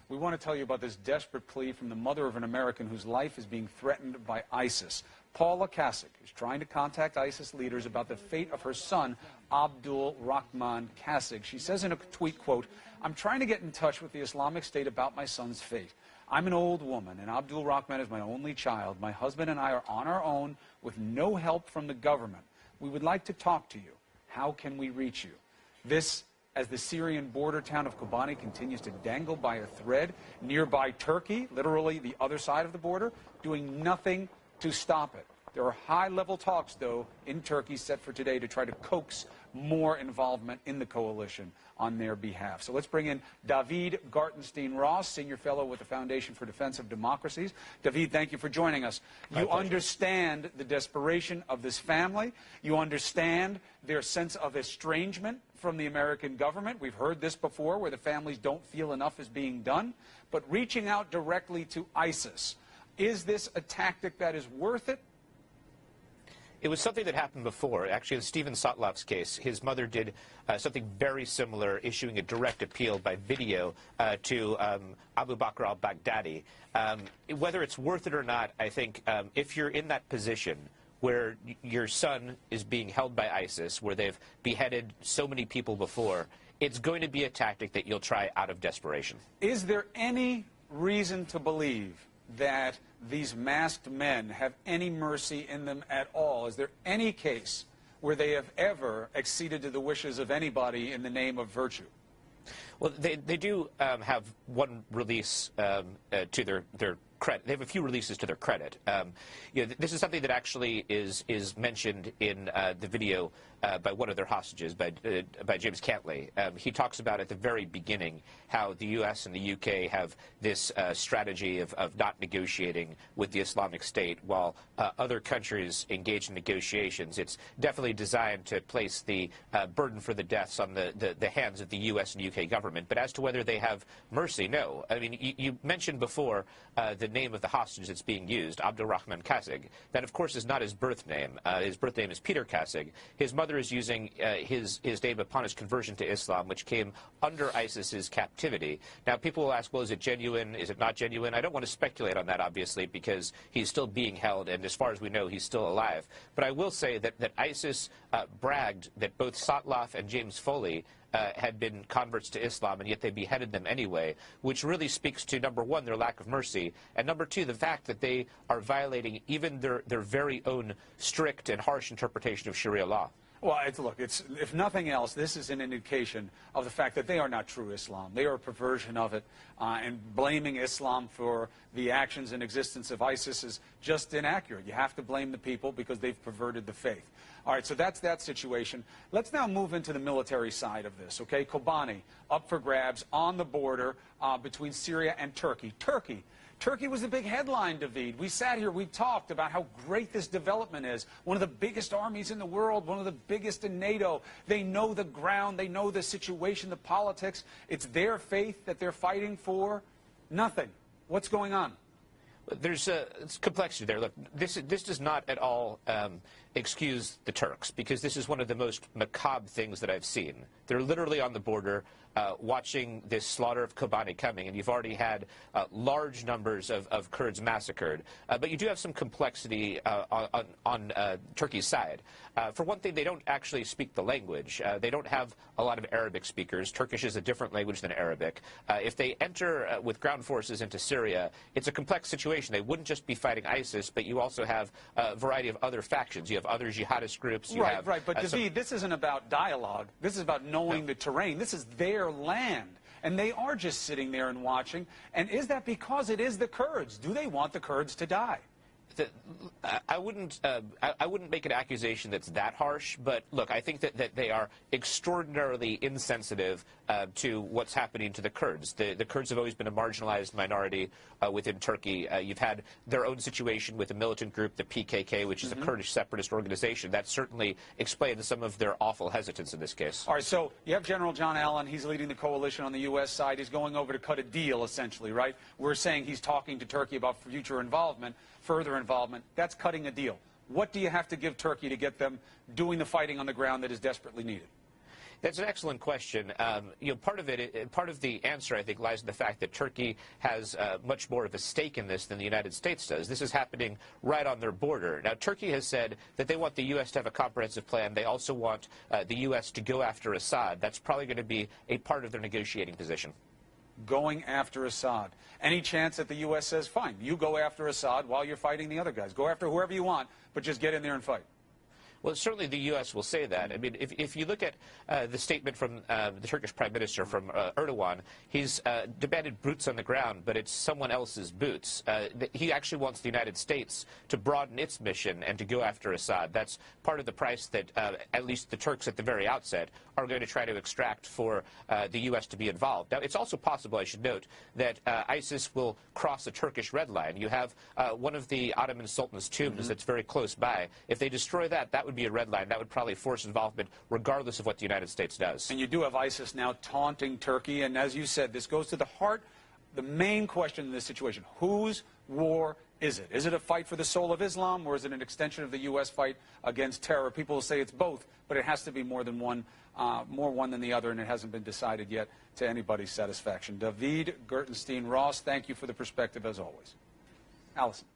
We want to tell you about this desperate plea from the mother of an American whose life is being threatened by ISIS. Paula Kasig is trying to contact ISIS leaders about the fate of her son, Abdul Rahman Kasig. She says in a tweet, quote, "I'm trying to get in touch with the Islamic State about my son's fate. I'm an old woman, and Abdul Rahman is my only child. My husband and I are on our own with no help from the government. We would like to talk to you. How can we reach you?" This, as the Syrian border town of Kobani continues to dangle by a thread nearby Turkey, literally the other side of the border, doing nothing to stop it. There are high-level talks, though, in Turkey set for today to try to coax more involvement in the coalition on their behalf. So let's bring in David Gartenstein-Ross, Senior Fellow with the Foundation for Defense of Democracies. David, thank you for joining us. You understand the desperation of this family. You understand their sense of estrangement from the American government. We've heard this before, where the families don't feel enough is being done. But reaching out directly to ISIS, is this a tactic that is worth it? It was something that happened before. Actually, in Steven Sotloff's case, his mother did something very similar, issuing a direct appeal by video to Abu Bakr al-Baghdadi. Whether it's worth it or not, I think if you're in that position where your son is being held by ISIS, where they've beheaded so many people before, it's going to be a tactic that you'll try out of desperation. Is there any reason to believe that these masked men have any mercy in them at all? Is there any case where they have ever acceded to the wishes of anybody in the name of virtue? Well, they do have one release to their credit. They have a few releases to their credit. This is something that actually is mentioned in the video by one of their hostages, by James Cantley. He talks about at the very beginning how the U.S. and the U.K. have this strategy of not negotiating with the Islamic State while other countries engage in negotiations. It's definitely designed to place the burden for the deaths on the hands of the U.S. and U.K. government. But as to whether they have mercy, no. I mean, you mentioned before the name of the hostage that's being used, Abdul Rahman Kasig. That, of course, is not his birth name. His birth name is Peter Kasig. His mother is using his name upon his conversion to Islam, which came under ISIS's captivity. Now, people will ask, well, is it genuine? Is it not genuine? I don't want to speculate on that, obviously, because he's still being held, and as far as we know, he's still alive. But I will say that ISIS bragged that both Sotloff and James Foley had been converts to Islam, and yet they beheaded them anyway, which really speaks to, number one, their lack of mercy, and number two, the fact that they are violating even their very own strict and harsh interpretation of Sharia law. Well, look, if nothing else, this is an indication of the fact that they are not true Islam. They are a perversion of it, and blaming Islam for the actions and existence of ISIS is just inaccurate. You have to blame the people because they've perverted the faith. All right, so that's that situation. Let's now move into the military side of this, okay? Kobani, up for grabs on the border between Syria and Turkey. Turkey was the big headline, David. We sat here, we talked about how great this development is. One of the biggest armies in the world, one of the biggest in NATO. They know the ground, they know the situation, the politics. It's their faith that they're fighting for. Nothing. What's going on? There's complexity there. Look, this does not at all excuse the Turks, because this is one of the most macabre things that I've seen. They're literally on the border watching this slaughter of Kobani coming, and you've already had large numbers of Kurds massacred. But you do have some complexity on Turkey's side. For one thing, they don't actually speak the language. They don't have a lot of Arabic speakers. Turkish is a different language than Arabic. If they enter with ground forces into Syria, it's a complex situation. They wouldn't just be fighting ISIS, but you also have a variety of other factions. You have other jihadist groups. Right. But David, this isn't about dialogue. This is about knowing the terrain. This is their land. And they are just sitting there and watching. And is that because it is the Kurds? Do they want the Kurds to die? I wouldn't make an accusation that's that harsh, but look, I think that they are extraordinarily insensitive to what's happening to the Kurds. The Kurds have always been a marginalized minority within Turkey. You've had their own situation with a militant group, the PKK, which is a Kurdish separatist organization. That certainly explains some of their awful hesitance in this case. All right, so you have General John Allen. He's leading the coalition on the U.S. side. He's going over to cut a deal, essentially, right? We're saying he's talking to Turkey about future involvement, further involvement. That's cutting a deal. What do you have to give Turkey to get them doing the fighting on the ground that is desperately needed? That's an excellent question. Part of the answer, I think, lies in the fact that Turkey has much more of a stake in this than the United States does. This is happening right on their border. Now, Turkey has said that they want the U.S. to have a comprehensive plan. They also want the U.S. to go after Assad. That's probably going to be a part of their negotiating position. Going after Assad. Any chance that the U.S. says, fine, you go after Assad while you're fighting the other guys. Go after whoever you want, but just get in there and fight. Well, certainly the U.S. will say that. I mean, if you look at the statement from the Turkish Prime Minister, from Erdogan, he's demanded boots on the ground, but it's someone else's boots. He actually wants the United States to broaden its mission and to go after Assad. That's part of the price that at least the Turks at the very outset are going to try to extract for the U.S. to be involved. Now, it's also possible, I should note, that ISIS will cross a Turkish red line. You have one of the Ottoman Sultan's tombs that's very close by. If they destroy that, that would be a red line. That would probably force involvement regardless of what the United States does. And you do have ISIS now taunting Turkey, and as you said, this goes to the heart, the main question in this situation. Whose war is it? Is it a fight for the soul of Islam, or is it an extension of the U.S. fight against terror? People will say it's both, but it has to be more than one, more one than the other, and it hasn't been decided yet to anybody's satisfaction. David Gurtenstein Ross, thank you for the perspective as always. Allison.